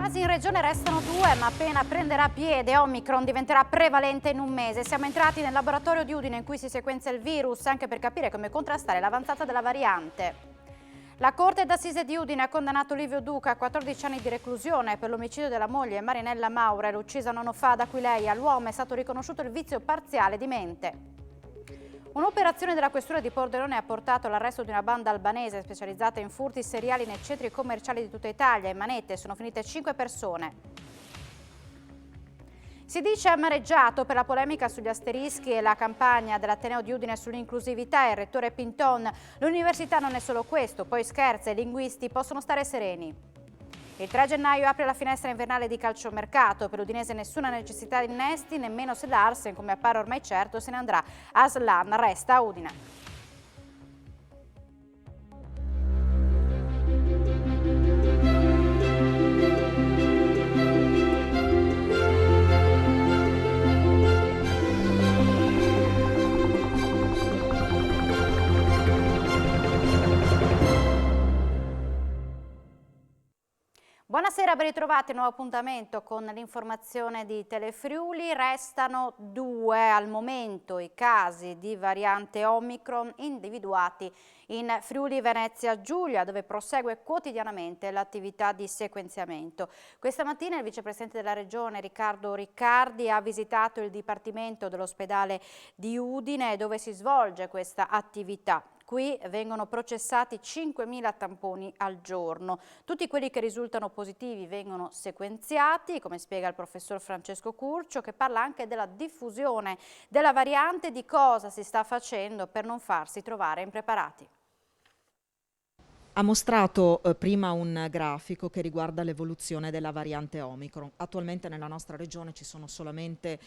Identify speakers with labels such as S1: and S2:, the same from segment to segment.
S1: casi in regione restano 2, ma appena prenderà piede Omicron diventerà prevalente in un mese. Siamo entrati nel laboratorio di Udine in cui si sequenzia il virus, anche per capire come contrastare l'avanzata della variante. La Corte d'Assise di Udine ha condannato Livio Duca a 14 anni di reclusione per l'omicidio della moglie Marinella Maurel, uccisa un anno fa ad Aquileia. All'uomo è stato riconosciuto il vizio parziale di mente. Un'operazione della questura di Pordenone ha portato all'arresto di una banda albanese specializzata in furti seriali nei centri commerciali di tutta Italia. In manette sono finite 5 persone. Si dice amareggiato per la polemica sugli asterischi e la campagna dell'Ateneo di Udine sull'inclusività. Il rettore Pinton: l'università non è solo questo, poi scherza, i linguisti possono stare sereni. Il 3 gennaio apre la finestra invernale di calciomercato. Per l'Udinese nessuna necessità di innesti, nemmeno se Larsen, come appare ormai certo, se ne andrà. Aslan resta a Udine. Buonasera, ben ritrovati, nuovo appuntamento con l'informazione di Telefriuli. Restano 2 al momento i casi di variante Omicron individuati in Friuli Venezia Giulia, dove prosegue quotidianamente l'attività di sequenziamento. Questa mattina il vicepresidente della regione Riccardo Riccardi ha visitato il dipartimento dell'ospedale di Udine, dove si svolge questa attività. Qui vengono processati 5.000 tamponi al giorno. Tutti quelli che risultano positivi vengono sequenziati, come spiega il professor Francesco Curcio, che parla anche della diffusione della variante, di cosa si sta facendo per non farsi trovare impreparati.
S2: Ha mostrato prima un grafico che riguarda l'evoluzione della variante Omicron. Attualmente nella nostra regione ci sono solamente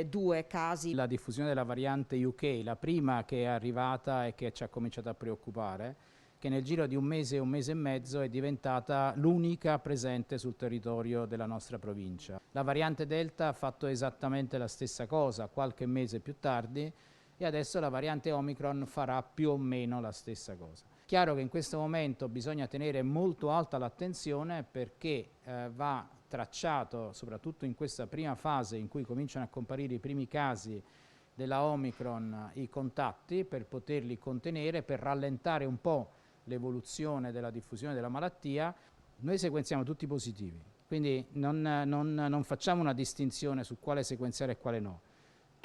S2: 2 casi.
S3: La diffusione della variante UK, la prima che è arrivata e che ci ha cominciato a preoccupare, che nel giro di un mese e mezzo è diventata l'unica presente sul territorio della nostra provincia. La variante Delta ha fatto esattamente la stessa cosa qualche mese più tardi e adesso la variante Omicron farà più o meno la stessa cosa. Chiaro che in questo momento bisogna tenere molto alta l'attenzione perché va tracciato, soprattutto in questa prima fase in cui cominciano a comparire i primi casi della Omicron, i contatti per poterli contenere, per rallentare un po' l'evoluzione della diffusione della malattia. Noi sequenziamo tutti positivi, quindi non facciamo una distinzione su quale sequenziare e quale no.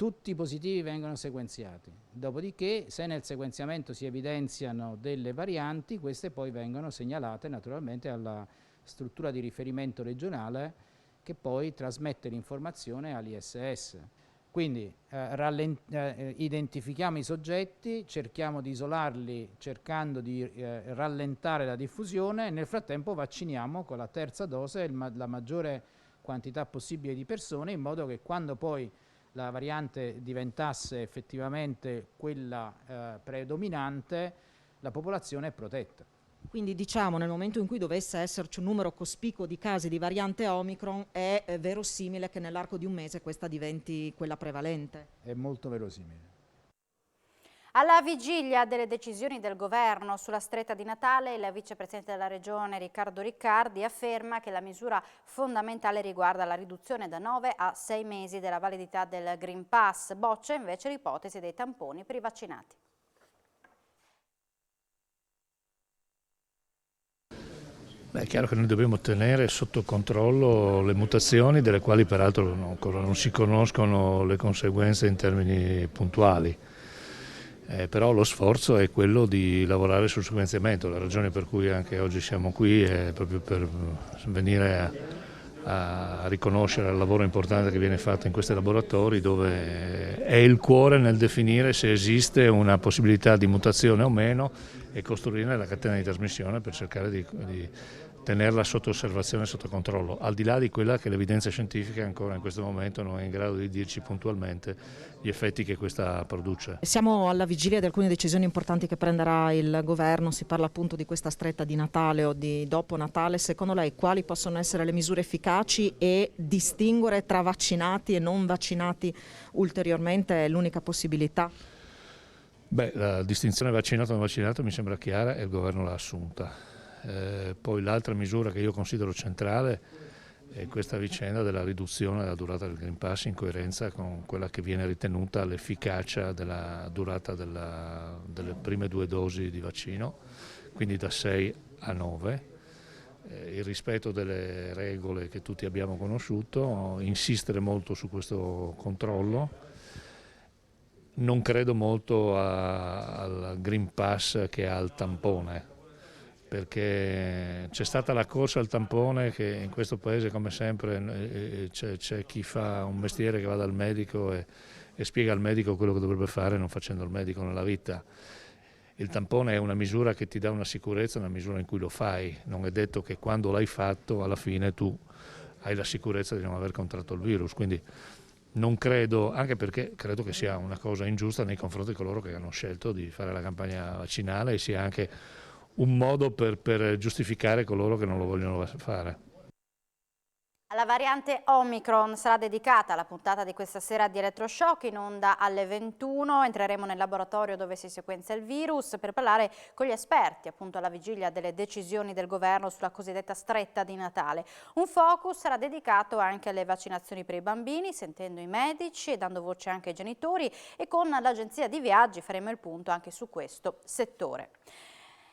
S3: Tutti i positivi vengono sequenziati, dopodiché se nel sequenziamento si evidenziano delle varianti, queste poi vengono segnalate naturalmente alla struttura di riferimento regionale che poi trasmette l'informazione all'ISS. Quindi identifichiamo i soggetti, cerchiamo di isolarli cercando di rallentare la diffusione e nel frattempo vacciniamo con la terza dose la maggiore quantità possibile di persone in modo che quando poi la variante diventasse effettivamente quella predominante, la popolazione è protetta.
S2: Quindi diciamo nel momento in cui dovesse esserci un numero cospicuo di casi di variante Omicron è verosimile che nell'arco di un mese questa diventi quella prevalente.
S3: È molto verosimile.
S1: Alla vigilia delle decisioni del governo sulla stretta di Natale, il vicepresidente della regione Riccardo Riccardi afferma che la misura fondamentale riguarda la riduzione da 9 a 6 mesi della validità del Green Pass. Boccia invece l'ipotesi dei tamponi per i vaccinati.
S4: È chiaro che noi dobbiamo tenere sotto controllo le mutazioni, delle quali peraltro ancora non si conoscono le conseguenze in termini puntuali. Però lo sforzo è quello di lavorare sul sequenziamento. La ragione per cui anche oggi siamo qui è proprio per venire a riconoscere il lavoro importante che viene fatto in questi laboratori, dove è il cuore nel definire se esiste una possibilità di mutazione o meno e costruire la catena di trasmissione per cercare di tenerla sotto osservazione e sotto controllo, al di là di quella che l'evidenza scientifica ancora in questo momento non è in grado di dirci puntualmente gli effetti che questa produce.
S2: Siamo alla vigilia di alcune decisioni importanti che prenderà il governo, si parla appunto di questa stretta di Natale o di dopo Natale. Secondo lei quali possono essere le misure efficaci e distinguere tra vaccinati e non vaccinati ulteriormente è l'unica possibilità?
S4: Beh, la distinzione vaccinato o non vaccinato mi sembra chiara e il governo l'ha assunta. Poi l'altra misura che io considero centrale e questa vicenda della riduzione della durata del Green Pass in coerenza con quella che viene ritenuta l'efficacia della durata delle prime 2 dosi di vaccino, quindi da 6 a 9. Il rispetto delle regole che tutti abbiamo conosciuto, insistere molto su questo controllo. Non credo molto al Green Pass che al tampone, perché c'è stata la corsa al tampone che in questo paese, come sempre, c'è chi fa un mestiere che va dal medico e spiega al medico quello che dovrebbe fare non facendo il medico nella vita. Il tampone è una misura che ti dà una sicurezza nella misura in cui lo fai, non è detto che quando l'hai fatto alla fine tu hai la sicurezza di non aver contratto il virus, quindi non credo, anche perché credo che sia una cosa ingiusta nei confronti di coloro che hanno scelto di fare la campagna vaccinale e sia anche un modo per giustificare coloro che non lo vogliono fare.
S1: Alla variante Omicron sarà dedicata la puntata di questa sera di Elettroshock, in onda alle 21. Entreremo nel laboratorio dove si sequenzia il virus per parlare con gli esperti, appunto alla vigilia delle decisioni del governo sulla cosiddetta stretta di Natale. Un focus sarà dedicato anche alle vaccinazioni per i bambini, sentendo i medici e dando voce anche ai genitori, e con l'agenzia di viaggi faremo il punto anche su questo settore.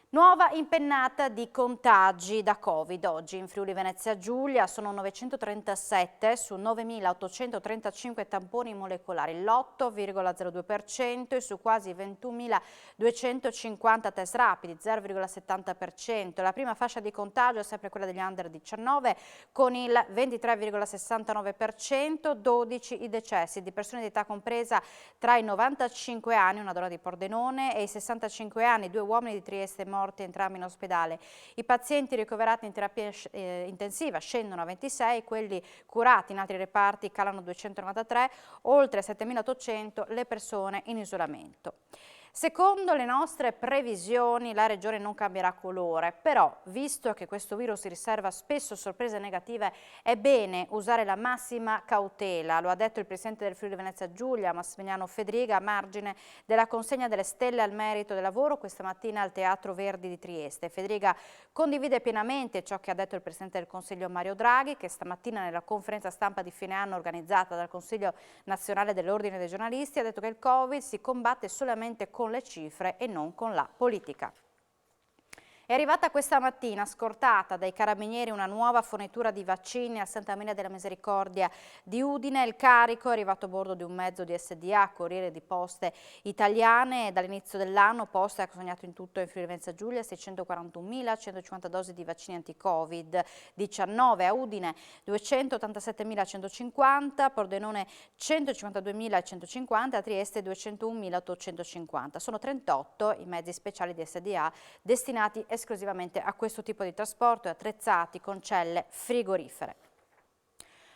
S1: Nuova impennata di contagi da Covid. Oggi in Friuli Venezia Giulia sono 937 su 9.835 tamponi molecolari, l'8,02%, e su quasi 21.250 test rapidi, 0,70%. La prima fascia di contagio è sempre quella degli under 19 con il 23,69%, 12 i decessi di persone di età compresa tra i 95 anni, una donna di Pordenone, e i 65 anni, 2 uomini di Trieste morti entrambi in ospedale. I pazienti ricoverati in terapia intensiva scendono a 26, quelli curati in altri reparti calano 293, oltre 7.800 le persone in isolamento. Secondo le nostre previsioni la regione non cambierà colore, però visto che questo virus riserva spesso sorprese negative è bene usare la massima cautela, lo ha detto il presidente del Friuli Venezia Giulia, Massimiliano Fedriga, a margine della consegna delle stelle al merito del lavoro questa mattina al Teatro Verdi di Trieste. Fedriga condivide pienamente ciò che ha detto il presidente del Consiglio Mario Draghi, che stamattina nella conferenza stampa di fine anno organizzata dal Consiglio Nazionale dell'Ordine dei Giornalisti ha detto che il Covid si combatte solamente con le cifre e non con la politica. È arrivata questa mattina, scortata dai carabinieri, una nuova fornitura di vaccini a Santa Maria della Misericordia di Udine. Il carico è arrivato a bordo di un mezzo di SDA, Corriere di Poste Italiane, e dall'inizio dell'anno Poste ha consegnato in tutto in Friuli Venezia Giulia 641.150 dosi di vaccini anti-Covid-19, a Udine 287.150, Pordenone 152.150, a Trieste 201.850. Sono 38 i mezzi speciali di SDA destinati esclusivamente a questo tipo di trasporto e attrezzati con celle frigorifere.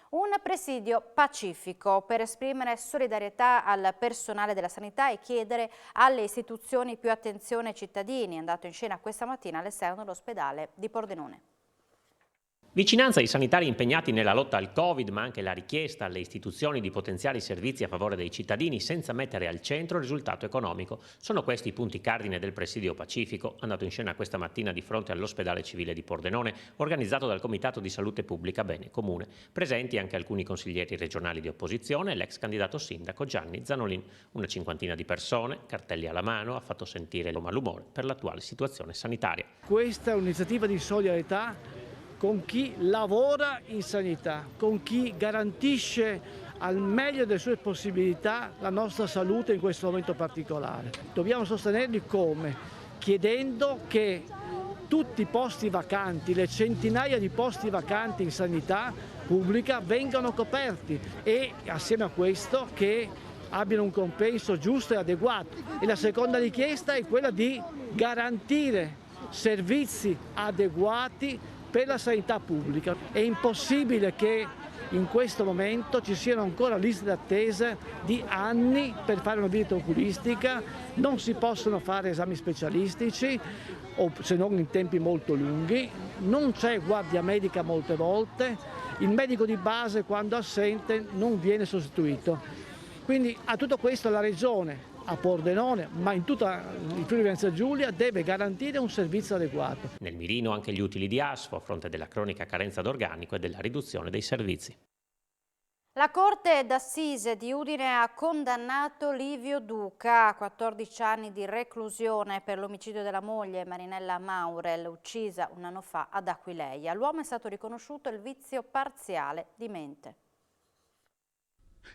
S1: Un presidio pacifico per esprimere solidarietà al personale della sanità e chiedere alle istituzioni più attenzione ai cittadini, è andato in scena questa mattina all'esterno dell'ospedale di Pordenone.
S5: Vicinanza ai sanitari impegnati nella lotta al Covid, ma anche la richiesta alle istituzioni di potenziare i servizi a favore dei cittadini senza mettere al centro il risultato economico. Sono questi i punti cardine del presidio pacifico, andato in scena questa mattina di fronte all'ospedale civile di Pordenone, organizzato dal Comitato di Salute Pubblica Bene Comune. Presenti anche alcuni consiglieri regionali di opposizione e l'ex candidato sindaco Gianni Zanolin. Una cinquantina di persone, cartelli alla mano, ha fatto sentire il malumore per l'attuale situazione sanitaria.
S6: Questa è un'iniziativa di solidarietà con chi lavora in sanità, con chi garantisce al meglio delle sue possibilità la nostra salute in questo momento particolare. Dobbiamo sostenerli come? Chiedendo che tutti i posti vacanti, le centinaia di posti vacanti in sanità pubblica vengano coperti e assieme a questo che abbiano un compenso giusto e adeguato. E la seconda richiesta è quella di garantire servizi adeguati per la sanità pubblica. È impossibile che in questo momento ci siano ancora liste d'attesa di anni per fare una visita oculistica, non si possono fare esami specialistici o se non in tempi molto lunghi, non c'è guardia medica molte volte, il medico di base quando assente non viene sostituito. Quindi a tutto questo la Regione a Pordenone, ma in tutta il Friuli Venezia Giulia, deve garantire un servizio adeguato.
S5: Nel mirino anche gli utili di ASFO a fronte della cronica carenza d'organico e della riduzione dei servizi.
S1: La Corte d'Assise di Udine ha condannato Livio Duca a 14 anni di reclusione per l'omicidio della moglie Marinella Maurel, uccisa un anno fa ad Aquileia. All'uomo è stato riconosciuto il vizio parziale di mente.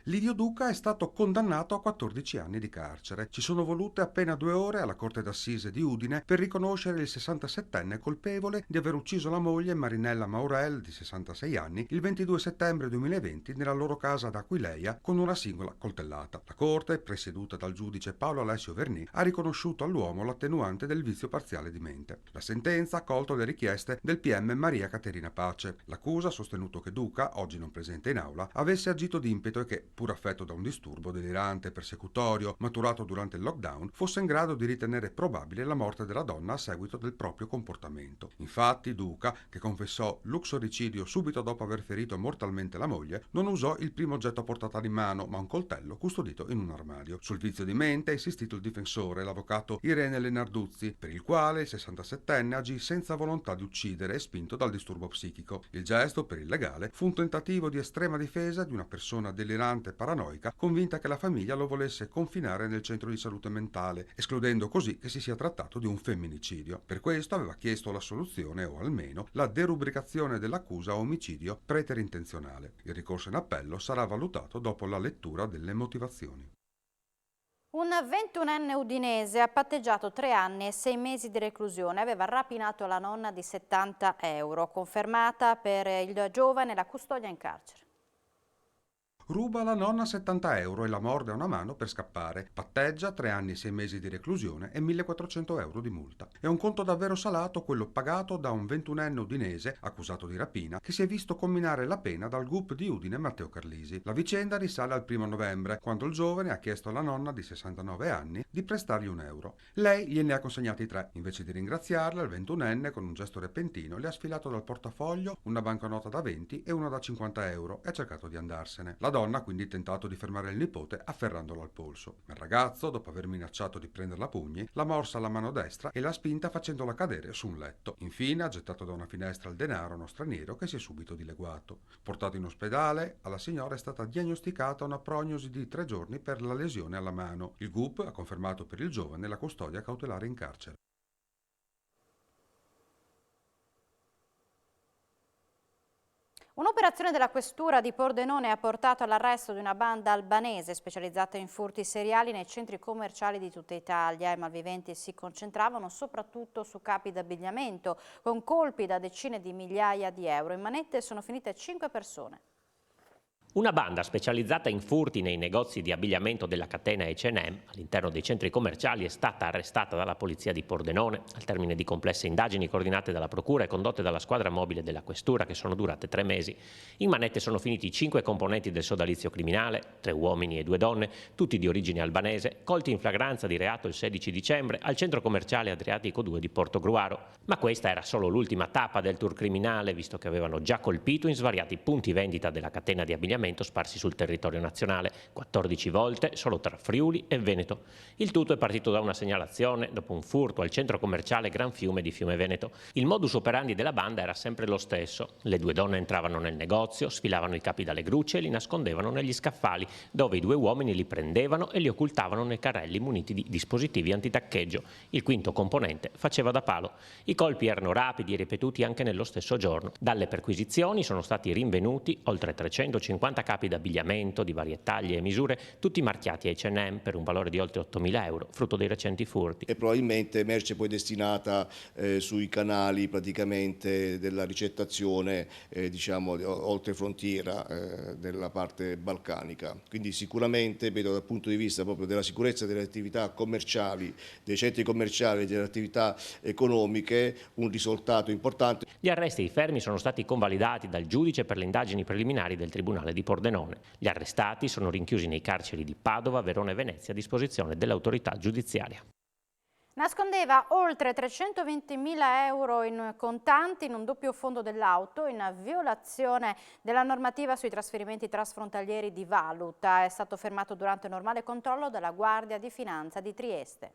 S7: Livio Duca è stato condannato a 14 anni di carcere. Ci sono volute appena 2 ore alla Corte d'Assise di Udine per riconoscere il 67enne colpevole di aver ucciso la moglie Marinella Maurel, di 66 anni, il 22 settembre 2020 nella loro casa ad Aquileia con una singola coltellata. La Corte, presieduta dal giudice Paolo Alessio Verni, ha riconosciuto all'uomo l'attenuante del vizio parziale di mente. La sentenza ha accolto le richieste del PM Maria Caterina Pace. L'accusa ha sostenuto che Duca, oggi non presente in aula, avesse agito d'impeto e che, pur affetto da un disturbo delirante e persecutorio maturato durante il lockdown, fosse in grado di ritenere probabile la morte della donna a seguito del proprio comportamento. Infatti Duca, che confessò l'uxoricidio subito dopo aver ferito mortalmente la moglie, non usò il primo oggetto a portata di mano, ma un coltello custodito in un armadio. Sul vizio di mente ha insistito il difensore, l'avvocato Irene Lenarduzzi, per il quale il 67enne agì senza volontà di uccidere e spinto dal disturbo psichico. Il gesto, per il legale, fu un tentativo di estrema difesa di una persona delirante e paranoica, convinta che la famiglia lo volesse confinare nel centro di salute mentale, escludendo così che si sia trattato di un femminicidio. Per questo aveva chiesto l'assoluzione o almeno la derubricazione dell'accusa a omicidio preterintenzionale. Il ricorso in appello sarà valutato dopo la lettura delle motivazioni.
S1: Un 21enne udinese ha patteggiato 3 anni e 6 mesi di reclusione. Aveva rapinato la nonna di 70 euro. Confermata per il giovane la custodia in carcere.
S7: Ruba alla nonna 70 euro e la morde a una mano per scappare. Patteggia 3 anni e 6 mesi di reclusione e 1.400 euro di multa. È un conto davvero salato quello pagato da un 21enne udinese, accusato di rapina, che si è visto comminare la pena dal GUP di Udine Matteo Carlisi. La vicenda risale al 1 novembre, quando il giovane ha chiesto alla nonna di 69 anni di prestargli €1. Lei gliene ha consegnati 3. Invece di ringraziarla, il 21enne, con un gesto repentino, le ha sfilato dal portafoglio una banconota da 20 e una da 50 euro e ha cercato di andarsene. La donna ha quindi tentato di fermare il nipote afferrandolo al polso. Ma il ragazzo, dopo aver minacciato di prenderla a pugni, l'ha morsa alla mano destra e l'ha spinta facendola cadere su un letto. Infine ha gettato da una finestra il denaro a uno straniero che si è subito dileguato. Portato in ospedale, alla signora è stata diagnosticata una prognosi di 3 giorni per la lesione alla mano. Il GUP ha confermato per il giovane la custodia cautelare in carcere.
S1: Un'operazione della Questura di Pordenone ha portato all'arresto di una banda albanese specializzata in furti seriali nei centri commerciali di tutta Italia. I malviventi si concentravano soprattutto su capi d'abbigliamento, con colpi da decine di migliaia di euro. In manette sono finite 5 persone.
S5: Una banda specializzata in furti nei negozi di abbigliamento della catena H&M all'interno dei centri commerciali è stata arrestata dalla polizia di Pordenone al termine di complesse indagini coordinate dalla procura e condotte dalla squadra mobile della questura che sono durate 3 mesi. In manette sono finiti 5 componenti del sodalizio criminale, 3 uomini e 2 donne, tutti di origine albanese, colti in flagranza di reato il 16 dicembre al centro commerciale Adriatico 2 di Portogruaro. Ma questa era solo l'ultima tappa del tour criminale, visto che avevano già colpito in svariati punti vendita della catena di abbigliamento sparsi sul territorio nazionale, 14 volte solo tra Friuli e Veneto. Il tutto è partito da una segnalazione dopo un furto al centro commerciale Gran Fiume di Fiume Veneto. Il modus operandi della banda era sempre lo stesso. Le 2 donne entravano nel negozio, sfilavano i capi dalle grucce e li nascondevano negli scaffali, dove i 2 uomini li prendevano e li occultavano nei carrelli muniti di dispositivi antitaccheggio. Il quinto componente faceva da palo. I colpi erano rapidi e ripetuti anche nello stesso giorno. Dalle perquisizioni sono stati rinvenuti oltre 350 capi d'abbigliamento di varie taglie e misure, tutti marchiati H&M per un valore di oltre 8.000 euro, frutto dei recenti furti.
S8: E probabilmente merce poi destinata sui canali praticamente della ricettazione, diciamo, oltre frontiera della parte balcanica. Quindi sicuramente, vedo dal punto di vista proprio della sicurezza delle attività commerciali, dei centri commerciali e delle attività economiche, un risultato importante.
S5: Gli arresti e i fermi sono stati convalidati dal giudice per le indagini preliminari del Tribunale di Pordenone. Gli arrestati sono rinchiusi nei carceri di Padova, Verona e Venezia a disposizione dell'autorità giudiziaria.
S1: Nascondeva oltre 320.000 euro in contanti in un doppio fondo dell'auto in violazione della normativa sui trasferimenti transfrontalieri di valuta. È stato fermato durante un normale controllo dalla Guardia di Finanza di Trieste.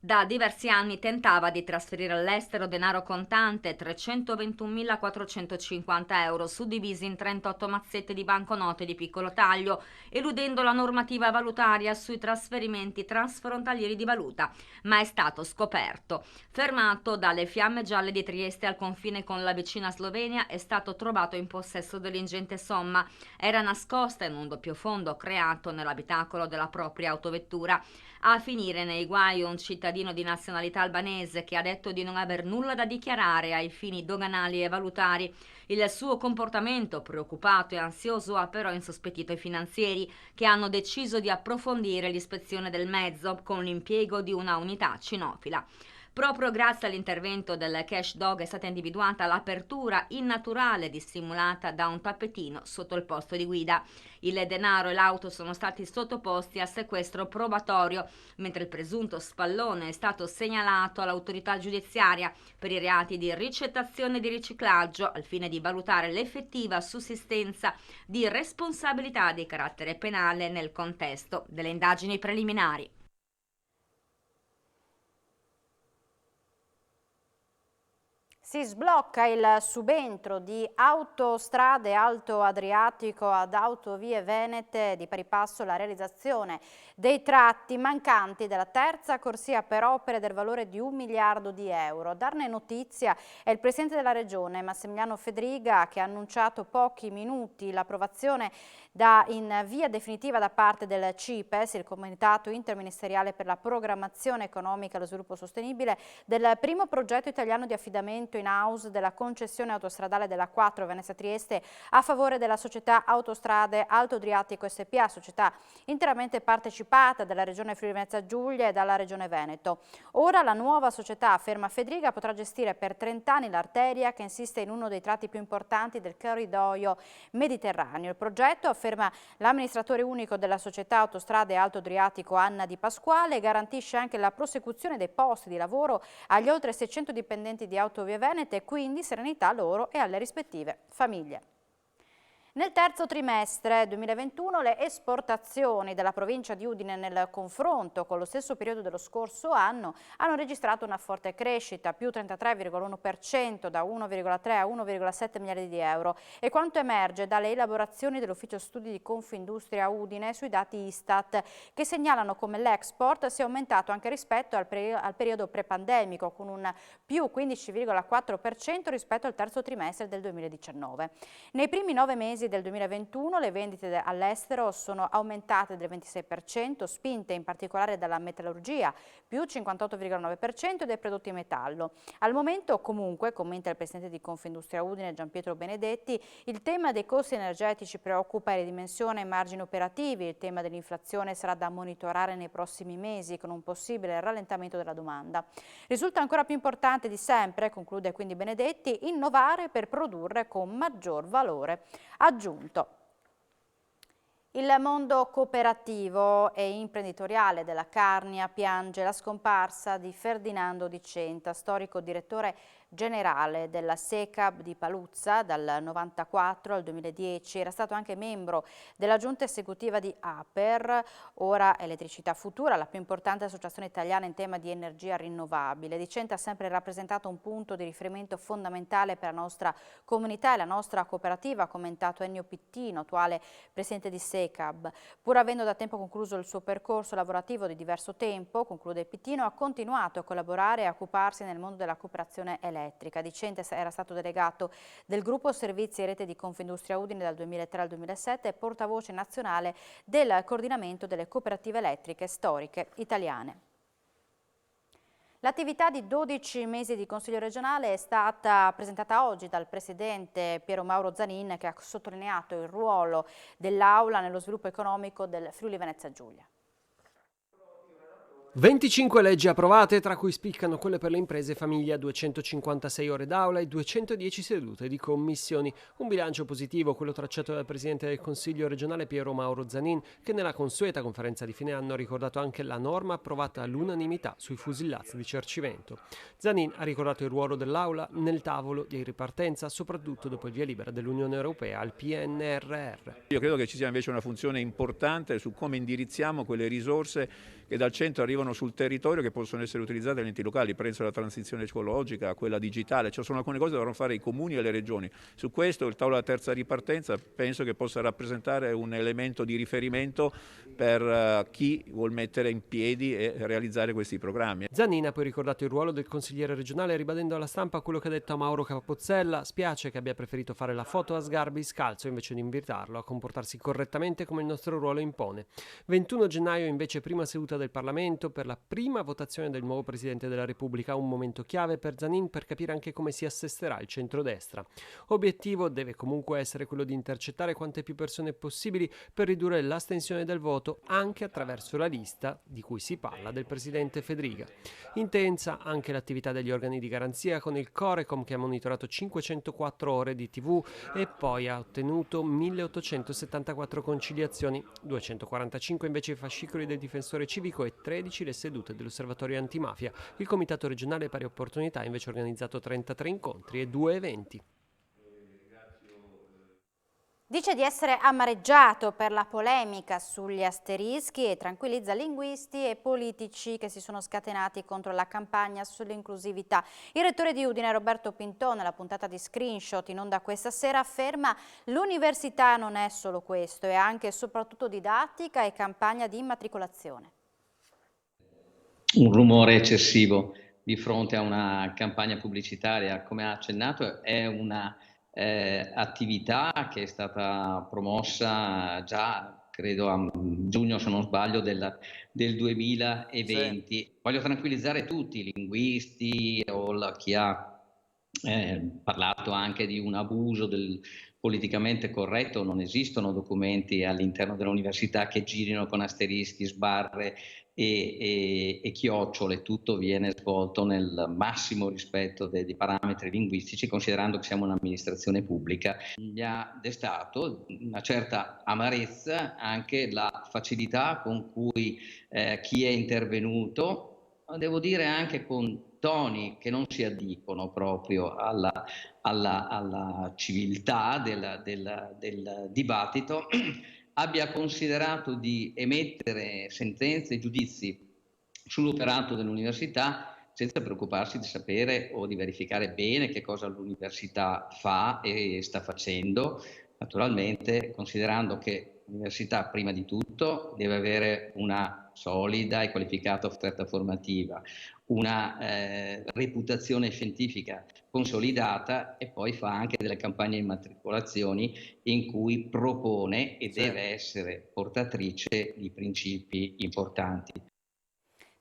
S9: Da diversi anni tentava di trasferire all'estero denaro contante, 321.450 euro, suddivisi in 38 mazzette di banconote di piccolo taglio, eludendo la normativa valutaria sui trasferimenti transfrontalieri di valuta, ma è stato scoperto. Fermato dalle Fiamme Gialle di Trieste al confine con la vicina Slovenia, è stato trovato in possesso dell'ingente somma. Era nascosta in un doppio fondo creato nell'abitacolo della propria autovettura. A finire nei guai un cittadino di nazionalità albanese che ha detto di non aver nulla da dichiarare ai fini doganali e valutari. Il suo comportamento preoccupato e ansioso ha però insospettito i finanzieri, che hanno deciso di approfondire l'ispezione del mezzo con l'impiego di una unità cinofila. Proprio grazie all'intervento del cash dog è stata individuata l'apertura innaturale dissimulata da un tappetino sotto il posto di guida. Il denaro e l'auto sono stati sottoposti a sequestro probatorio, mentre il presunto spallone è stato segnalato all'autorità giudiziaria per i reati di ricettazione e di riciclaggio, al fine di valutare l'effettiva sussistenza di responsabilità di carattere penale nel contesto delle indagini preliminari.
S1: Si sblocca il subentro di Autostrade Alto Adriatico ad Autovie Venete, di pari passo la realizzazione dei tratti mancanti della terza corsia per opere del valore di 1 miliardo di euro. Darne notizia è il Presidente della Regione, Massimiliano Fedriga, che ha annunciato pochi minuti l'approvazione in via definitiva da parte del CIPES, il Comitato Interministeriale per la Programmazione Economica e lo Sviluppo Sostenibile, del primo progetto italiano di affidamento in house della concessione autostradale della 4 Venezia-Trieste a favore della società Autostrade Alto Adriatico SPA, società interamente partecipata dalla Regione Friuli-Venezia Giulia e dalla Regione Veneto. Ora la nuova società, afferma Fedriga, potrà gestire per 30 anni l'arteria che insiste in uno dei tratti più importanti del corridoio mediterraneo. Il progetto, afferma l'amministratore unico della società Autostrade Alto Adriatico Anna Di Pasquale, garantisce anche la prosecuzione dei posti di lavoro agli oltre 600 dipendenti di Autovie Venete e quindi serenità loro e alle rispettive famiglie. Nel terzo trimestre 2021 le esportazioni della provincia di Udine nel confronto con lo stesso periodo dello scorso anno hanno registrato una forte crescita, più 33,1% da 1,3 a 1,7 miliardi di euro, e quanto emerge dalle elaborazioni dell'Ufficio Studi di Confindustria Udine sui dati Istat, che segnalano come l'export sia aumentato anche rispetto al periodo prepandemico, con un più 15,4% rispetto al terzo trimestre del 2019. Nei primi 9 mesi del 2021 le vendite all'estero sono aumentate del 26%, spinte in particolare dalla metallurgia, più 58,9%, e dai prodotti in metallo. Al momento, comunque, commenta il presidente di Confindustria Udine Gianpietro Benedetti, il tema dei costi energetici preoccupa e ridimensiona i margini operativi. Il tema dell'inflazione sarà da monitorare nei prossimi mesi, con un possibile rallentamento della domanda. Risulta ancora più importante di sempre, conclude quindi Benedetti, innovare per produrre con maggior valore aggiunto. Il mondo cooperativo e imprenditoriale della Carnia piange la scomparsa di Ferdinando Di Centa, storico direttore generale della SECAB di Paluzza dal 1994 al 2010. Era stato anche membro della giunta esecutiva di APER, ora Elettricità Futura, la più importante associazione italiana in tema di energia rinnovabile. Di Centa ha sempre rappresentato un punto di riferimento fondamentale per la nostra comunità e la nostra cooperativa, ha commentato Ennio Pittino, attuale presidente di SECAB. Pur avendo da tempo concluso il suo percorso lavorativo di diverso tempo, conclude Pittino, ha continuato a collaborare e a occuparsi nel mondo della cooperazione elettrica. Di Centa era stato delegato del gruppo Servizi e Rete di Confindustria Udine dal 2003 al 2007 e portavoce nazionale del coordinamento delle cooperative elettriche storiche italiane. L'attività di 12 mesi di Consiglio regionale è stata presentata oggi dal Presidente Piero Mauro Zanin, che ha sottolineato il ruolo dell'Aula nello sviluppo economico del Friuli Venezia Giulia.
S10: 25 leggi approvate, tra cui spiccano quelle per le imprese e famiglia, 256 ore d'aula e 210 sedute di commissioni. Un bilancio positivo, quello tracciato dal Presidente del Consiglio regionale Piero Mauro Zanin, che nella consueta conferenza di fine anno ha ricordato anche la norma approvata all'unanimità sui fusillazzi di Cercivento. Zanin ha ricordato il ruolo dell'Aula nel tavolo di ripartenza, soprattutto dopo il via libera dell'Unione Europea al PNRR.
S11: Io credo che ci sia invece una funzione importante su come indirizziamo quelle risorse che dal centro arrivano sul territorio, che possono essere utilizzate dagli enti locali. Penso alla transizione ecologica, a quella digitale, cioè sono alcune cose che dovranno fare i comuni e le regioni. Su questo il tavolo della terza ripartenza penso che possa rappresentare un elemento di riferimento per chi vuol mettere in piedi e realizzare questi programmi.
S10: Zanin ha poi ricordato il ruolo del consigliere regionale, ribadendo alla stampa quello che ha detto a Mauro Capozzella: spiace che abbia preferito fare la foto a Sgarbi scalzo invece di invitarlo a comportarsi correttamente come il nostro ruolo impone. 21 gennaio invece prima seduta del Parlamento per la prima votazione del nuovo Presidente della Repubblica, un momento chiave per Zanin per capire anche come si assesterà il centrodestra. Obiettivo deve comunque essere quello di intercettare quante più persone possibili per ridurre l'astensione del voto anche attraverso la lista di cui si parla del Presidente Fedriga. Intensa anche l'attività degli organi di garanzia, con il Corecom che ha monitorato 504 ore di TV e poi ha ottenuto 1874 conciliazioni, 245 invece i fascicoli del difensore civico e 13 le sedute dell'osservatorio antimafia. Il Comitato regionale pari opportunità ha invece organizzato 33 incontri e 2 eventi.
S1: Dice di essere amareggiato per la polemica sugli asterischi e tranquillizza linguisti e politici che si sono scatenati contro la campagna sull'inclusività. Il rettore di Udine, Roberto Pintò, nella puntata di Screenshot in onda questa sera, afferma: l'università non è solo questo, è anche e soprattutto didattica e campagna di immatricolazione.
S12: Un rumore eccessivo di fronte a una campagna pubblicitaria, come ha accennato, è una attività che è stata promossa già, credo, a giugno, se non sbaglio, del 2020. Sì. Voglio tranquillizzare tutti, i linguisti o chi ha parlato anche di un abuso del politicamente corretto. Non esistono documenti all'interno dell'università che girino con asterischi, sbarre e chiocciole. Tutto viene svolto nel massimo rispetto dei parametri linguistici, considerando che siamo un'amministrazione pubblica. Mi ha destato una certa amarezza anche la facilità con cui chi è intervenuto, devo dire anche con toni che non si addicono proprio alla civiltà del dibattito, abbia considerato di emettere sentenze e giudizi sull'operato dell'università senza preoccuparsi di sapere o di verificare bene che cosa l'università fa e sta facendo, naturalmente considerando che l'università prima di tutto deve avere una solida e qualificata offerta formativa, una reputazione scientifica consolidata e poi fa anche delle campagne di immatricolazioni in cui propone e deve essere portatrice di principi importanti.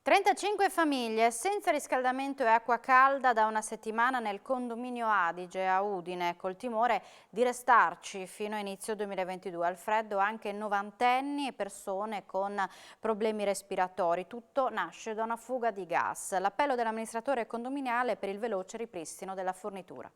S1: 35 famiglie senza riscaldamento e acqua calda da una settimana nel condominio Adige a Udine, col timore di restarci fino a inizio 2022. Al freddo anche novantenni e persone con problemi respiratori. Tutto nasce da una fuga di gas. L'appello dell'amministratore condominiale per il veloce ripristino della fornitura.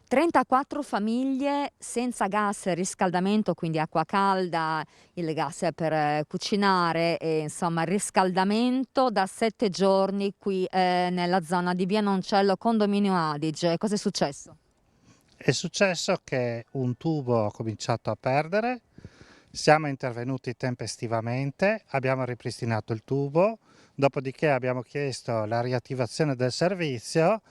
S9: 34 famiglie senza gas e riscaldamento, quindi acqua calda, il gas per cucinare e insomma riscaldamento da 7 giorni qui nella zona di Via Noncello, condominio Adige. Cosa è successo?
S13: È successo che un tubo ha cominciato a perdere, siamo intervenuti tempestivamente, abbiamo ripristinato il tubo, dopodiché abbiamo chiesto la riattivazione del servizio.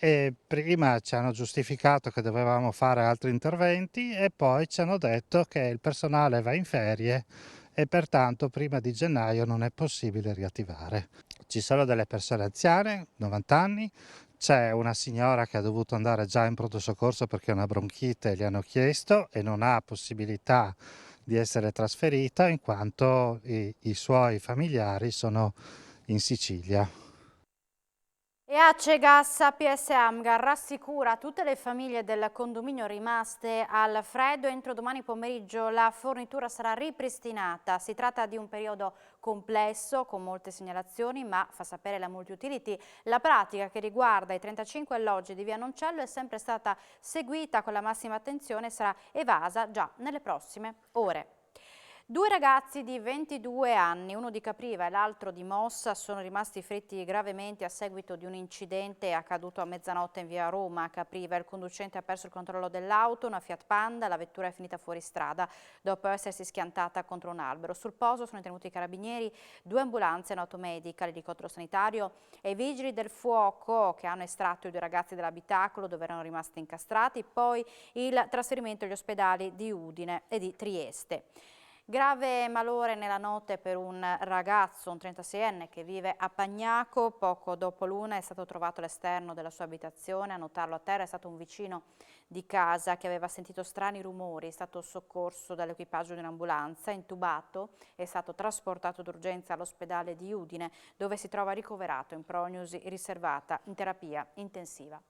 S13: E prima ci hanno giustificato che dovevamo fare altri interventi e poi ci hanno detto che il personale va in ferie e pertanto prima di gennaio non è possibile riattivare. Ci sono delle persone anziane, 90 anni, c'è una signora che ha dovuto andare già in pronto soccorso perché ha una bronchite, gli hanno chiesto e non ha possibilità di essere trasferita in quanto i suoi familiari sono in Sicilia.
S1: E Acegas APS Amgar rassicura tutte le famiglie del condominio rimaste al freddo. Entro domani pomeriggio la fornitura sarà ripristinata. Si tratta di un periodo complesso con molte segnalazioni, ma fa sapere la Multiutility, la pratica che riguarda i 35 alloggi di via Noncello è sempre stata seguita con la massima attenzione e sarà evasa già nelle prossime ore. 2 ragazzi di 22 anni, uno di Capriva e l'altro di Mossa, sono rimasti feriti gravemente a seguito di un incidente accaduto a mezzanotte in via Roma a Capriva. Il conducente ha perso il controllo dell'auto, una Fiat Panda, la vettura è finita fuori strada dopo essersi schiantata contro un albero. Sul posto sono intervenuti i carabinieri, 2 ambulanze, un'automedica, l'elicottero sanitario e i vigili del fuoco che hanno estratto i 2 ragazzi dall'abitacolo dove erano rimasti incastrati, poi il trasferimento agli ospedali di Udine e di Trieste. Grave malore nella notte per un ragazzo, un 36enne che vive a Pagnaco. Poco dopo l'1 è stato trovato all'esterno della sua abitazione. A notarlo a terra è stato un vicino di casa che aveva sentito strani rumori. È stato soccorso dall'equipaggio di un'ambulanza, intubato, è stato trasportato d'urgenza all'ospedale di Udine dove si trova ricoverato in prognosi riservata in terapia intensiva.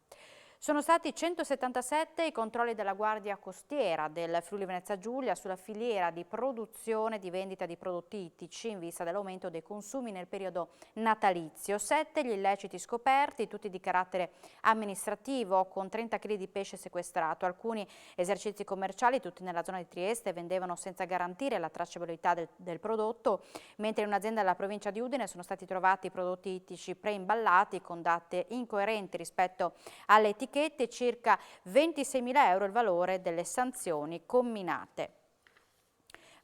S1: Sono stati 177 i controlli della Guardia Costiera del Friuli Venezia Giulia sulla filiera di produzione e di vendita di prodotti ittici in vista dell'aumento dei consumi nel periodo natalizio. 7 gli illeciti scoperti, tutti di carattere amministrativo, con 30 kg di pesce sequestrato. Alcuni esercizi commerciali, tutti nella zona di Trieste, vendevano senza garantire la tracciabilità del prodotto, mentre in un'azienda della provincia di Udine sono stati trovati prodotti ittici preimballati con date incoerenti rispetto alle etichette. Circa 26.000 euro il valore delle sanzioni comminate.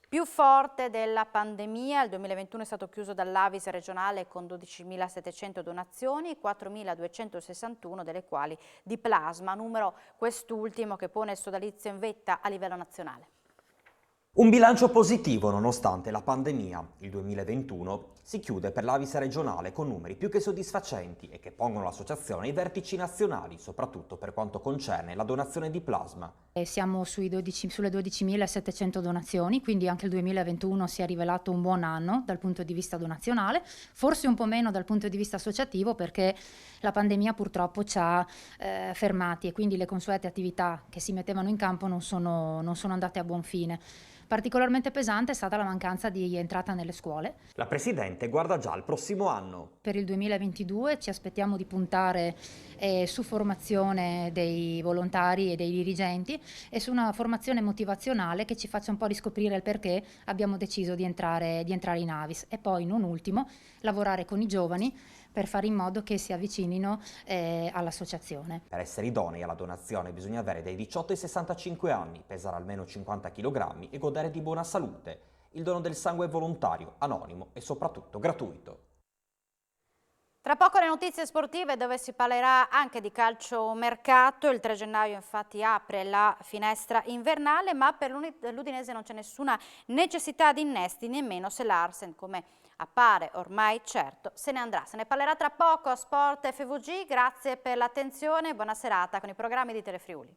S1: Più forte della pandemia, il 2021 è stato chiuso dall'Avis regionale con 12.700 donazioni, 4.261 delle quali di plasma, numero quest'ultimo che pone il sodalizio in vetta a livello nazionale.
S14: Un bilancio positivo nonostante la pandemia. Il 2021 si chiude per l'Avis regionale con numeri più che soddisfacenti e che pongono l'associazione ai vertici nazionali, soprattutto per quanto concerne la donazione di plasma.
S15: Siamo sulle 12.700 donazioni, quindi anche il 2021 si è rivelato un buon anno dal punto di vista donazionale, forse un po' meno dal punto di vista associativo perché la pandemia purtroppo ci ha fermati e quindi le consuete attività che si mettevano in campo non sono andate a buon fine. Particolarmente pesante è stata la mancanza di entrata nelle scuole.
S14: La Presidente guarda già al prossimo anno.
S15: Per il 2022 ci aspettiamo di puntare su formazione dei volontari e dei dirigenti e su una formazione motivazionale che ci faccia un po' riscoprire il perché abbiamo deciso di entrare in Avis. E poi, non ultimo, lavorare con i giovani per fare in modo che si avvicinino all'associazione.
S14: Per essere idonei alla donazione bisogna avere dai 18 ai 65 anni, pesare almeno 50 kg e godere di buona salute. Il dono del sangue è volontario, anonimo e soprattutto gratuito.
S1: Tra poco le notizie sportive dove si parlerà anche di calciomercato. Il 3 gennaio infatti apre la finestra invernale, ma per l'Udinese non c'è nessuna necessità di innesti, nemmeno se Larsen, come appare ormai certo, se ne andrà. Se ne parlerà tra poco a Sport FVG. Grazie per l'attenzione e buona serata con i programmi di Telefriuli.